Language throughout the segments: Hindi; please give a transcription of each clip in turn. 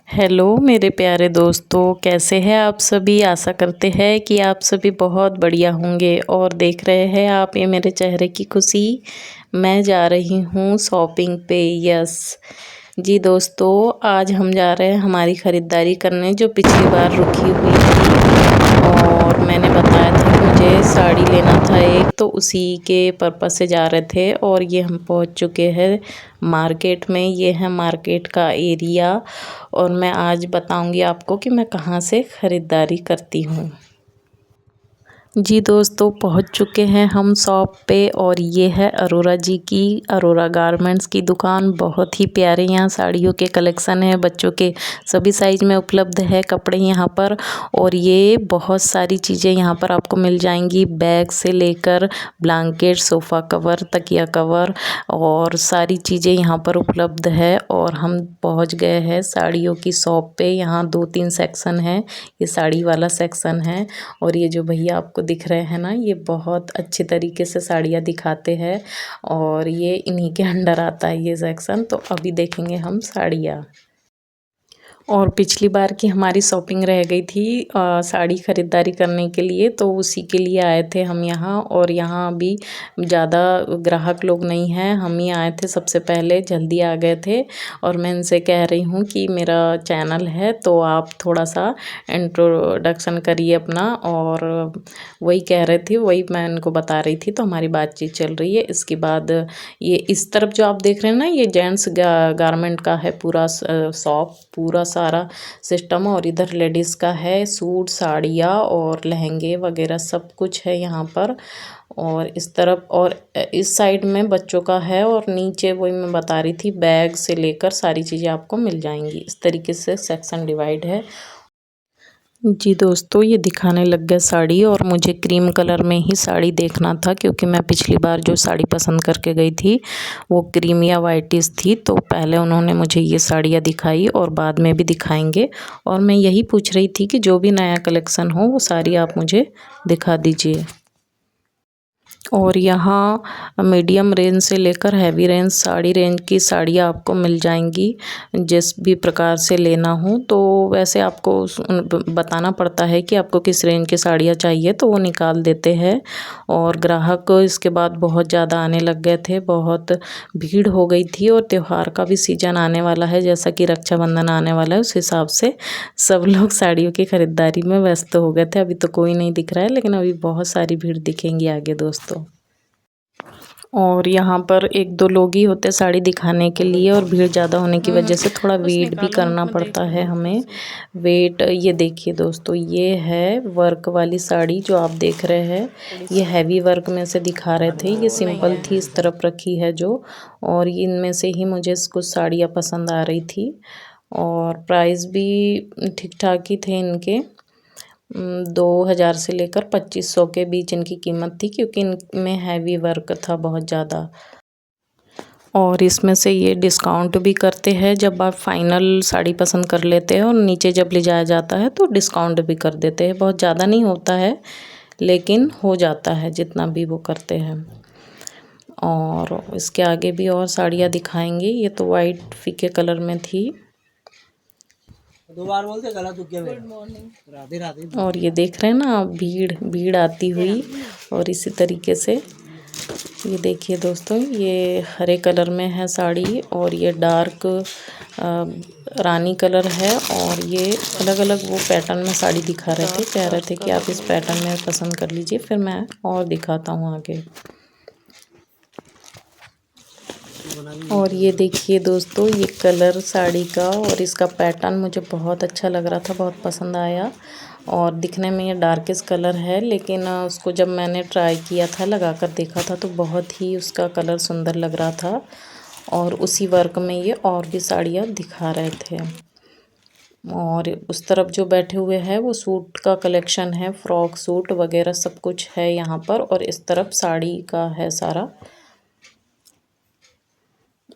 हेलो मेरे प्यारे दोस्तों, कैसे हैं आप सभी। आशा करते हैं कि आप सभी बहुत बढ़िया होंगे। और देख रहे हैं आप ये मेरे चेहरे की खुशी। मैं जा रही हूँ शॉपिंग पे। यस जी दोस्तों, आज हम जा रहे हैं हमारी ख़रीदारी करने, जो पिछली बार रुकी हुई थी। और मैंने बताया था कि मुझे साड़ी लेना था एक, तो उसी के पर्पज़ से जा रहे थे। और ये हम पहुंच चुके हैं मार्केट में। ये है मार्केट का एरिया। और मैं आज बताऊंगी आपको कि मैं कहाँ से ख़रीदारी करती हूँ। जी दोस्तों, पहुंच चुके हैं हम शॉप पे। और ये है अरोरा जी की, अरोरा गारमेंट्स की दुकान। बहुत ही प्यारे यहाँ साड़ियों के कलेक्शन है, बच्चों के सभी साइज में उपलब्ध है कपड़े यहाँ पर। और ये बहुत सारी चीज़ें यहाँ पर आपको मिल जाएंगी, बैग से लेकर ब्लैंकेट, सोफ़ा कवर, तकिया कवर और सारी चीज़ें यहाँ पर उपलब्ध है। और हम पहुँच गए हैं साड़ियों की शॉप पे। यहाँ 2-3 सेक्शन है, ये साड़ी वाला सेक्शन है। और ये जो भैया आपको दिख रहे हैं ना, ये बहुत अच्छे तरीके से साड़ियाँ दिखाते हैं। और ये इन्हीं के अंडर आता है ये सेक्शन। तो अभी देखेंगे हम साड़ियाँ। और पिछली बार की हमारी शॉपिंग रह गई थी साड़ी ख़रीदारी करने के लिए, तो उसी के लिए आए थे हम यहाँ। और यहाँ अभी ज़्यादा ग्राहक लोग नहीं हैं, हम ही आए थे सबसे पहले, जल्दी आ गए थे। और मैं इनसे कह रही हूँ कि मेरा चैनल है, तो आप थोड़ा सा इंट्रोडक्शन करिए अपना। और वही कह रहे थे, वही मैं इनको बता रही थी, तो हमारी बातचीत चल रही है। इसके बाद ये इस तरफ जो आप देख रहे हैं ना, ये जेंट्स गारमेंट का है पूरा शॉप, पूरा सारा सिस्टम। और इधर लेडीज़ का है, सूट, साड़ियाँ और लहंगे वगैरह सब कुछ है यहाँ पर। और इस तरफ और इस साइड में बच्चों का है। और नीचे वही मैं बता रही थी, बैग से लेकर सारी चीज़ें आपको मिल जाएंगी। इस तरीके से सेक्शन डिवाइड है। जी दोस्तों, ये दिखाने लग गया साड़ी। और मुझे क्रीम कलर में ही साड़ी देखना था, क्योंकि मैं पिछली बार जो साड़ी पसंद करके गई थी वो क्रीम या वाइटिस थी। तो पहले उन्होंने मुझे ये साड़ियाँ दिखाई और बाद में भी दिखाएंगे। और मैं यही पूछ रही थी कि जो भी नया कलेक्शन हो वो साड़ी आप मुझे दिखा दीजिए। और यहाँ मीडियम रेंज से लेकर हैवी रेंज साड़ी रेंज की साड़ियाँ आपको मिल जाएंगी, जिस भी प्रकार से लेना हो। तो वैसे आपको बताना पड़ता है कि आपको किस रेंज की साड़ियाँ चाहिए, तो वो निकाल देते हैं। और ग्राहक इसके बाद बहुत ज़्यादा आने लग गए थे, बहुत भीड़ हो गई थी। और त्यौहार का भी सीज़न आने वाला है, जैसा कि रक्षाबंधन आने वाला है, उस हिसाब से सब लोग साड़ियों की ख़रीदारी में व्यस्त हो गए थे। अभी तो कोई नहीं दिख रहा है, लेकिन अभी बहुत सारी भीड़ दिखेंगी आगे दोस्तों। और यहाँ पर 1-2 लोग ही होते साड़ी दिखाने के लिए, और भीड़ ज़्यादा होने की वजह से थोड़ा वेट भी करना पड़ता है हमें। वेट, ये देखिए दोस्तों, ये है वर्क वाली साड़ी जो आप देख रहे हैं। ये हैवी वर्क में से दिखा रहे थे, ये सिंपल थी इस तरफ रखी है जो। और इनमें से ही मुझे कुछ साड़ियाँ पसंद आ रही थी। और प्राइस भी ठीक ठाक ही थे इनके। 2000 से लेकर 2500 के बीच इनकी कीमत थी, क्योंकि इनमें हैवी वर्क था बहुत ज़्यादा। और इसमें से ये डिस्काउंट भी करते हैं, जब आप फाइनल साड़ी पसंद कर लेते हैं और नीचे जब ले जाया जाता है तो डिस्काउंट भी कर देते हैं। बहुत ज़्यादा नहीं होता है, लेकिन हो जाता है जितना भी वो करते हैं। और इसके आगे भी और साड़ियाँ दिखाएंगे। ये तो वाइट फीके कलर में थी। 2 बार बोलते गला दुख गया मेरा। Good morning, Radhe Radhe. और ये देख रहे हैं ना आप, भीड़ भीड़ आती हुई। और इसी तरीके से ये देखिए दोस्तों, ये हरे कलर में है साड़ी। और ये डार्क रानी कलर है। और ये अलग अलग वो पैटर्न में साड़ी दिखा रहे थे, कह रहे थे कि आप इस पैटर्न में पसंद कर लीजिए, फिर मैं और दिखाता हूँ आगे। और ये देखिए दोस्तों, ये कलर साड़ी का और इसका पैटर्न मुझे बहुत अच्छा लग रहा था, बहुत पसंद आया। और दिखने में ये डार्केस्ट कलर है, लेकिन उसको जब मैंने ट्राई किया था, लगा कर देखा था, तो बहुत ही उसका कलर सुंदर लग रहा था। और उसी वर्क में ये और भी साड़ियाँ दिखा रहे थे। और उस तरफ जो बैठे हुए हैं वो सूट का कलेक्शन है, फ्रॉक सूट वगैरह सब कुछ है यहाँ पर। और इस तरफ साड़ी का है सारा।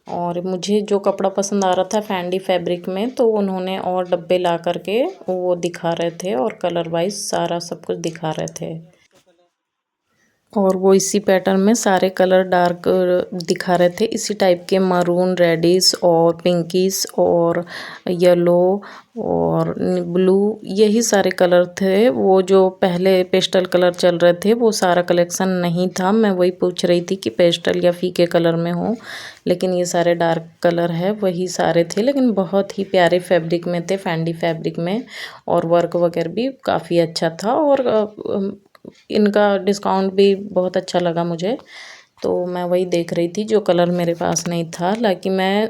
और मुझे जो कपड़ा पसंद आ रहा था फैंडी फैब्रिक में, तो उन्होंने और डब्बे ला करके वो दिखा रहे थे, और कलर वाइज सारा सब कुछ दिखा रहे थे। और वो इसी पैटर्न में सारे कलर डार्क दिखा रहे थे, इसी टाइप के मरून, रेडिश और पिंकिश और येलो और ब्लू, यही सारे कलर थे। वो जो पहले पेस्टल कलर चल रहे थे वो सारा कलेक्शन नहीं था। मैं वही पूछ रही थी कि पेस्टल या फीके कलर में हो, लेकिन ये सारे डार्क कलर है वही सारे थे, लेकिन बहुत ही प्यारे फैब्रिक में थे, फैंडी फैब्रिक में, और वर्क वगैरह भी काफ़ी अच्छा था और इनका डिस्काउंट भी बहुत अच्छा लगा मुझे। तो मैं वही देख रही थी जो कलर मेरे पास नहीं था, हालांकि मैं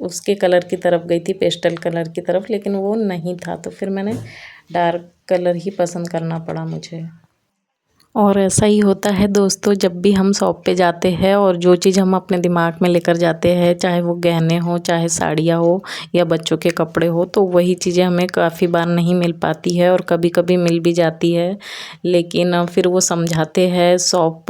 उसके कलर की तरफ गई थी, पेस्टल कलर की तरफ, लेकिन वो नहीं था, तो फिर मैंने डार्क कलर ही पसंद करना पड़ा मुझे। और ऐसा ही होता है दोस्तों, जब भी हम शॉप पे जाते हैं और जो चीज़ हम अपने दिमाग में लेकर जाते हैं, चाहे वो गहने हो, चाहे साड़ियाँ हो या बच्चों के कपड़े हो, तो वही चीज़ें हमें काफ़ी बार नहीं मिल पाती है और कभी कभी मिल भी जाती है। लेकिन फिर वो समझाते हैं शॉप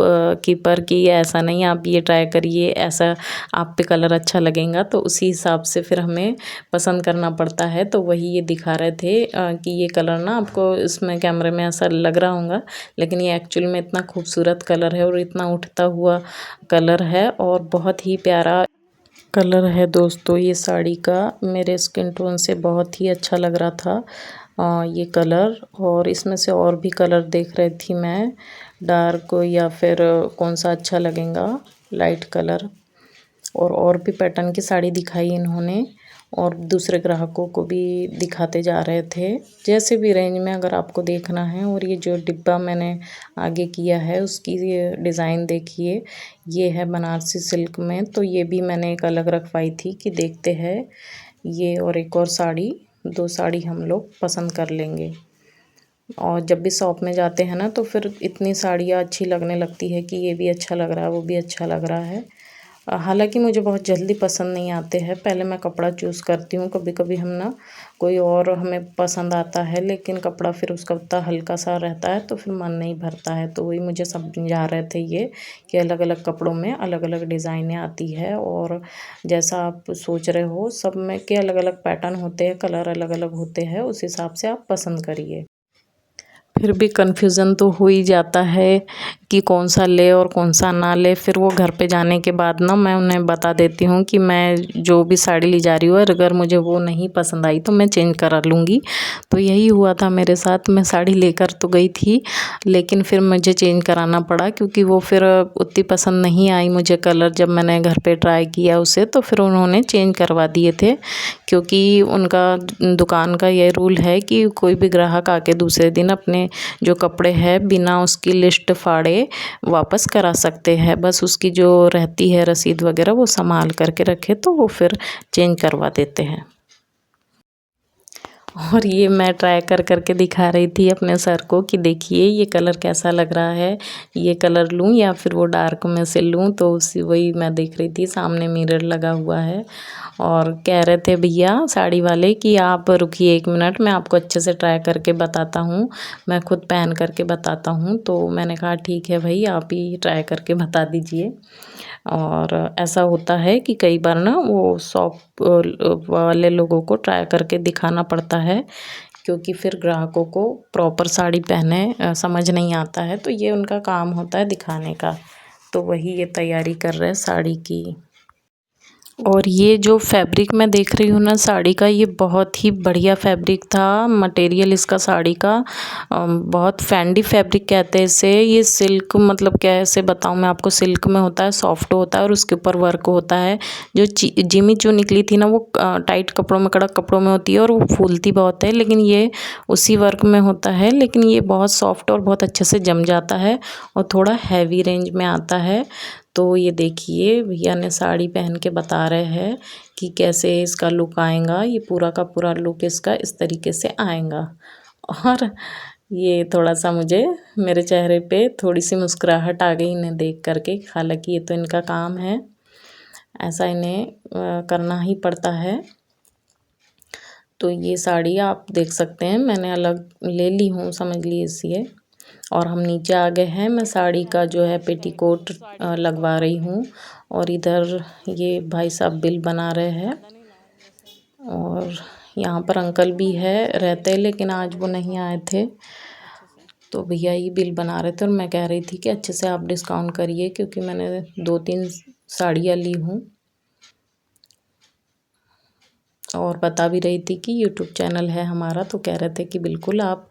कीपर कि ऐसा नहीं, आप ये ट्राई करिए, ऐसा आप पे कलर अच्छा लगेगा, तो उसी हिसाब से फिर हमें पसंद करना पड़ता है। तो वही ये दिखा रहे थे कि ये कलर ना आपको इसमें कैमरे में ऐसा लग रहा होगा, लेकिन ये एक्चुअल में इतना खूबसूरत कलर है और इतना उठता हुआ कलर है और बहुत ही प्यारा कलर है दोस्तों। ये साड़ी का मेरे स्किन टोन से बहुत ही अच्छा लग रहा था ये कलर। और इसमें से और भी कलर देख रही थी मैं, डार्क या फिर कौन सा अच्छा लगेगा, लाइट कलर, और भी पैटर्न की साड़ी दिखाई इन्होंने और दूसरे ग्राहकों को भी दिखाते जा रहे थे, जैसे भी रेंज में अगर आपको देखना है। और ये जो डिब्बा मैंने आगे किया है उसकी ये डिज़ाइन देखिए, ये है बनारसी सिल्क में, तो ये भी मैंने एक अलग रखवाई थी कि देखते हैं ये और एक और साड़ी, दो साड़ी हम लोग पसंद कर लेंगे। और जब भी शॉप में जाते हैं ना तो फिर इतनी साड़ियाँ अच्छी लगने लगती है कि ये भी अच्छा लग रहा है, वो भी अच्छा लग रहा है। हालांकि मुझे बहुत जल्दी पसंद नहीं आते हैं, पहले मैं कपड़ा चूज़ करती हूँ, कभी कभी हम ना कोई और हमें पसंद आता है लेकिन कपड़ा फिर उसका उतना हल्का सा रहता है तो फिर मन नहीं भरता है। तो वही मुझे समझा रहे थे ये कि अलग अलग कपड़ों में अलग अलग डिज़ाइनें आती है और जैसा आप सोच रहे हो सब में के अलग अलग पैटर्न होते हैं, कलर अलग अलग होते हैं, उस हिसाब से आप पसंद करिए। फिर भी कन्फ्यूज़न तो हो ही जाता है कि कौन सा ले और कौन सा ना ले। फिर वो घर पे जाने के बाद ना मैं उन्हें बता देती हूँ कि मैं जो भी साड़ी ले जा रही हूँ अगर मुझे वो नहीं पसंद आई तो मैं चेंज करा लूँगी। तो यही हुआ था मेरे साथ, मैं साड़ी लेकर तो गई थी लेकिन फिर मुझे चेंज कराना पड़ा क्योंकि वो फिर उतनी पसंद नहीं आई मुझे कलर। जब मैंने घर पे ट्राई किया उसे तो फिर उन्होंने चेंज करवा दिए थे, क्योंकि उनका दुकान का ये रूल है कि कोई भी ग्राहक आके दूसरे दिन अपने जो कपड़े हैं बिना उसकी लिस्ट फाड़े वापस करा सकते हैं। बस उसकी जो रहती है रसीद वगैरह वो संभाल करके रखे तो वो फिर चेंज करवा देते हैं। और ये मैं ट्राई कर करके दिखा रही थी अपने सर को कि देखिए ये कलर कैसा लग रहा है, ये कलर लूँ या फिर वो डार्क में से लूँ। तो उसी वही मैं देख रही थी, सामने मिरर लगा हुआ है और कह रहे थे भैया साड़ी वाले कि आप रुकिए 1 मिनट, मैं आपको अच्छे से ट्राई करके बताता हूँ, मैं खुद पहन करके बताता हूँ। तो मैंने कहा ठीक है भाई, आप ही ट्राई करके बता दीजिए। और ऐसा होता है कि कई बार ना वो शॉप वाले लोगों को ट्राई करके दिखाना पड़ता है, क्योंकि फिर ग्राहकों को प्रॉपर साड़ी पहने समझ नहीं आता है, तो ये उनका काम होता है दिखाने का। तो वही ये तैयारी कर रहे हैं साड़ी की। और ये जो फैब्रिक मैं देख रही हूँ ना साड़ी का, ये बहुत ही बढ़िया फैब्रिक था। मटेरियल इसका साड़ी का बहुत फैंडी फैब्रिक कहते हैं इसे। ये सिल्क मतलब कैसे बताऊँ मैं आपको, सिल्क में होता है, सॉफ्ट होता है और उसके ऊपर वर्क होता है। जो जिमी चू निकली थी ना वो टाइट कपड़ों में, कड़क कपड़ों में होती है और वो फूलती बहुत है, लेकिन ये उसी वर्क में होता है। लेकिन ये बहुत सॉफ्ट और बहुत अच्छे से जम जाता है और थोड़ा हैवी रेंज में आता है। तो ये देखिए भैया ने साड़ी पहन के बता रहे हैं कि कैसे इसका लुक आएगा, ये पूरा का पूरा लुक इसका इस तरीके से आएगा। और ये थोड़ा सा मुझे मेरे चेहरे पे थोड़ी सी मुस्कुराहट आ गई इन्हें देख करके, हालांकि ये तो इनका काम है, ऐसा इन्हें करना ही पड़ता है। तो ये साड़ी आप देख सकते हैं मैंने अलग ले ली हूँ, समझ लीजिए। और हम नीचे आ गए हैं, मैं साड़ी का जो है पेटीकोट लगवा रही हूँ और इधर ये भाई साहब बिल बना रहे हैं। और यहाँ पर अंकल भी है रहते, लेकिन आज वो नहीं आए थे। तो भैया ही बिल बना रहे थे और मैं कह रही थी कि अच्छे से आप डिस्काउंट करिए, क्योंकि मैंने 2-3 साड़ियाँ ली हूँ। और बता भी रही थी कि यूट्यूब चैनल है हमारा, तो कह रहे थे कि बिल्कुल आप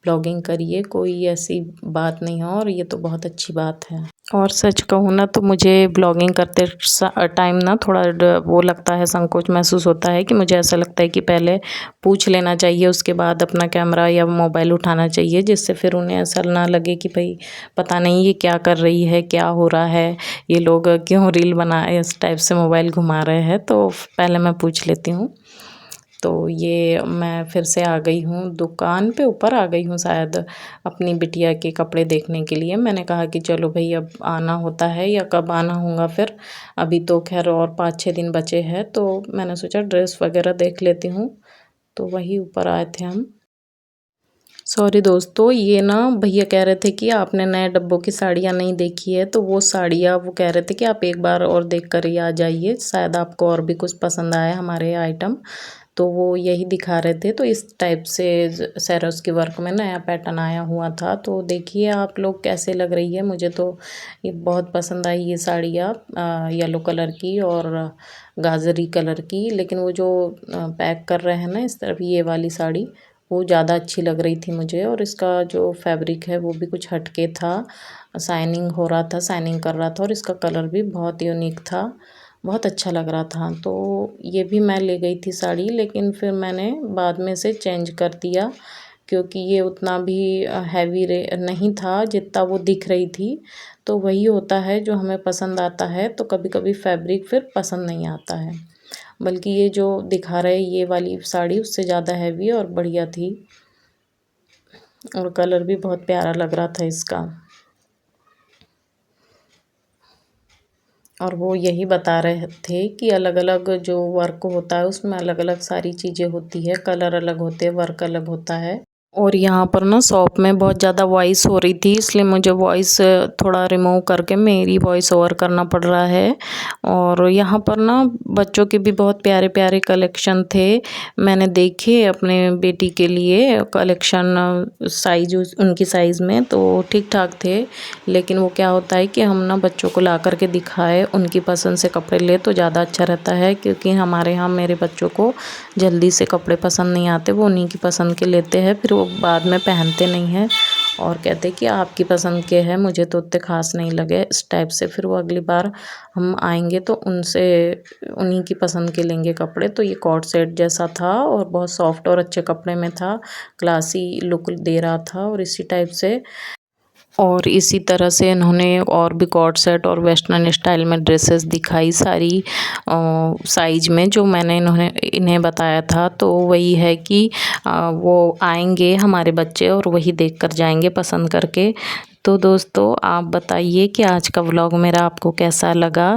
ब्लॉगिंग करिए, कोई ऐसी बात नहीं है और ये तो बहुत अच्छी बात है। और सच कहूँ ना तो मुझे ब्लॉगिंग करते टाइम ना थोड़ा वो लगता है, संकोच महसूस होता है कि मुझे ऐसा लगता है कि पहले पूछ लेना चाहिए, उसके बाद अपना कैमरा या मोबाइल उठाना चाहिए, जिससे फिर उन्हें ऐसा ना लगे कि भाई पता नहीं ये क्या कर रही है, क्या हो रहा है, ये लोग क्यों रील बना इस टाइप से मोबाइल घुमा रहे हैं। तो पहले मैं पूछ लेती हूँ। तो ये मैं फिर से आ गई हूँ दुकान पे, ऊपर आ गई हूँ शायद अपनी बिटिया के कपड़े देखने के लिए। मैंने कहा कि चलो भाई अब आना होता है या कब आना होगा फिर, अभी तो खैर और 5-6 दिन बचे हैं, तो मैंने सोचा ड्रेस वगैरह देख लेती हूँ। तो वही ऊपर आए थे हम। सॉरी दोस्तों, ये ना भैया कह रहे थे कि आपने नए डब्बों की साड़ियाँ नहीं देखी है, तो वो साड़ियाँ वो कह रहे थे कि आप एक बार और देख कर ही आ जाइए, शायद आपको और भी कुछ पसंद आया हमारे आइटम। तो वो यही दिखा रहे थे। तो इस टाइप से सरोस्की वर्क में नया पैटर्न आया हुआ था, तो देखिए आप लोग कैसे लग रही है। मुझे तो ये बहुत पसंद आई ये साड़ियाँ, येलो कलर की और गाजरी कलर की। लेकिन वो जो पैक कर रहे हैं ना इस तरफ, ये वाली साड़ी वो ज़्यादा अच्छी लग रही थी मुझे। और इसका जो फैब्रिक है वो भी कुछ हटके था, शाइनिंग हो रहा था, शाइनिंग कर रहा था, और इसका कलर भी बहुत यूनिक था, बहुत अच्छा लग रहा था। तो ये भी मैं ले गई थी साड़ी, लेकिन फिर मैंने बाद में से चेंज कर दिया, क्योंकि ये उतना भी हैवी नहीं था जितना वो दिख रही थी। तो वही होता है जो हमें पसंद आता है, तो कभी कभी फैब्रिक फिर पसंद नहीं आता है। बल्कि ये जो दिखा रहे ये वाली साड़ी उससे ज़्यादा हैवी और बढ़िया थी, और कलर भी बहुत प्यारा लग रहा था इसका। और वो यही बता रहे थे कि अलग अलग जो वर्क होता है उसमें अलग अलग सारी चीज़ें होती है, कलर अलग होते हैं, वर्क अलग होता है। और यहाँ पर ना शॉप में बहुत ज़्यादा वॉइस हो रही थी, इसलिए मुझे वॉइस थोड़ा रिमूव करके मेरी वॉइस ओवर करना पड़ रहा है। और यहाँ पर ना बच्चों के भी बहुत प्यारे प्यारे कलेक्शन थे, मैंने देखे अपने बेटी के लिए कलेक्शन, साइज उनकी साइज़ में तो ठीक ठाक थे। लेकिन वो क्या होता है कि हम ना बच्चों को ला करके दिखाए, उनकी पसंद से कपड़े ले तो ज़्यादा अच्छा रहता है, क्योंकि हमारे यहाँ मेरे बच्चों को जल्दी से कपड़े पसंद नहीं आते, वो उन्हीं की पसंद के लेते हैं, फिर वो बाद में पहनते नहीं हैं और कहते कि आपकी पसंद के हैं, मुझे तो उतने ख़ास नहीं लगे, इस टाइप से। फिर वो अगली बार हम आएंगे तो उनसे उन्हीं की पसंद के लेंगे कपड़े। तो ये कॉर्ड सेट जैसा था और बहुत सॉफ्ट और अच्छे कपड़े में था, क्लासी लुक दे रहा था। और इसी टाइप से और इसी तरह से इन्होंने और भी कॉर्ड सेट और वेस्टर्न स्टाइल में ड्रेसेस दिखाई सारी साइज में, जो मैंने इन्हें बताया था। तो वही है कि वो आएंगे हमारे बच्चे और वही देख कर जाएंगे पसंद करके। तो दोस्तों आप बताइए कि आज का व्लॉग मेरा आपको कैसा लगा।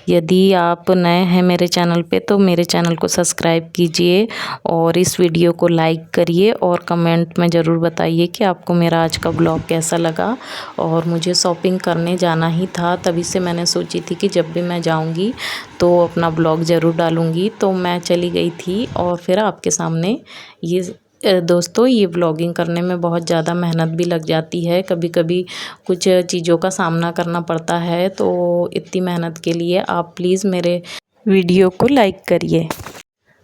यदि आप नए हैं मेरे चैनल पे तो मेरे चैनल को सब्सक्राइब कीजिए और इस वीडियो को लाइक करिए और कमेंट में ज़रूर बताइए कि आपको मेरा आज का व्लॉग कैसा लगा। और मुझे शॉपिंग करने जाना ही था, तभी से मैंने सोची थी कि जब भी मैं जाऊंगी तो अपना व्लॉग ज़रूर डालूंगी। तो मैं चली गई थी और फिर आपके सामने ये दोस्तों ये व्लॉगिंग करने में बहुत ज़्यादा मेहनत भी लग जाती है, कभी कभी कुछ चीज़ों का सामना करना पड़ता है। तो इतनी मेहनत के लिए आप प्लीज़ मेरे वीडियो को लाइक करिए।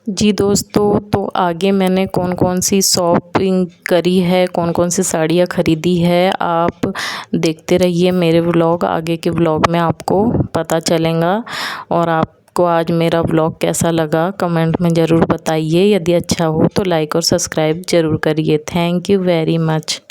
जी दोस्तों, तो आगे मैंने कौन कौन सी शॉपिंग करी है, कौन कौन सी साड़ियाँ ख़रीदी है, आप देखते रहिए मेरे व्लॉग। आगे के व्लॉग में आपको पता चलेगा। और आपको आज मेरा व्लॉग कैसा लगा कमेंट में ज़रूर बताइए। यदि अच्छा हो तो लाइक और सब्सक्राइब ज़रूर करिए। Thank you very much.